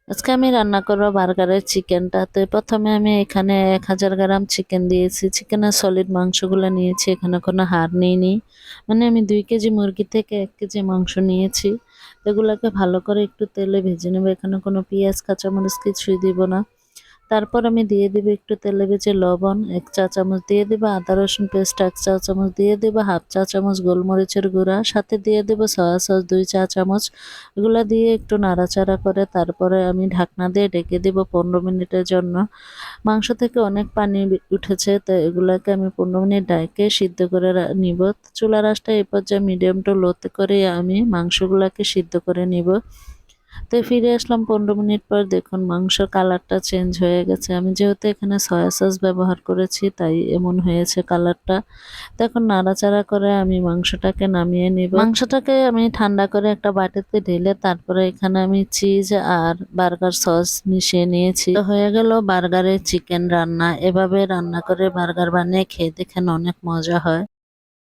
আজকে আমি রান্না করব বার্গারের চিকেনটা। তো প্রথমে আমি এখানে 1000 গ্রাম চিকেন দিয়েছি। চিকেনের সলিড মাংসগুলো নিয়েছি, এখানে কোনো হাড় নিইনি। মানে আমি 2 কেজি মুরগি থেকে 1 কেজি মাংস নিয়েছি। তো এগুলোকে ভালো করে একটু তেলে ভেজে নেব। এখানে কোনো পেঁয়াজ কাঁচামরিচ কিছুই দিব না। তারপর আমি দিয়ে দিব একটু তেলে ভেজে লবণ 1 চা চামচ, দিয়ে দিব আদা রসুন পেস্ট 1 চা চামচ, দিয়ে দিব হাফ চা চামচ গোলমরিচের গুঁড়া, সাথে দিয়ে দেব সয়া সস 2 চা চামচ। এগুলো দিয়ে একটু নাড়াচাড়া করে তারপরে আমি ঢাকনা দিয়ে ঢেকে দিব 15 মিনিটের জন্য। মাংস থেকে অনেক পানি উঠেছে, তো এগুলাকে আমি 15 মিনিট ঢেকে সিদ্ধ করে নিব। চুলার আঁচটা এই পর্যায়ে মিডিয়াম টু লোতে করে আমি মাংসগুলাকে সিদ্ধ করে নিব। তো ফিরে আসলাম 15 মিনিট পর, দেখুন মাংসের কালারটা চেঞ্জ হয়ে গেছে। আমি যেহেতু এখানে সয়া সস ব্যবহার করেছি তাই এমন হয়েছে কালারটা। তো এখন নাড়াচাড়া করে আমি মাংসটাকে নামিয়ে নিব। মাংসটাকে আমি ঠান্ডা করে একটা বাটিতে ঢেলে তারপরে এখানে আমি চিজ আর বার্গার সস মিশিয়ে নিয়েছি। তো হয়ে গেল বার্গারের চিকেন রান্না। এভাবে রান্না করে বার্গার বানিয়ে খেয়ে দেখেন, অনেক মজা হয়।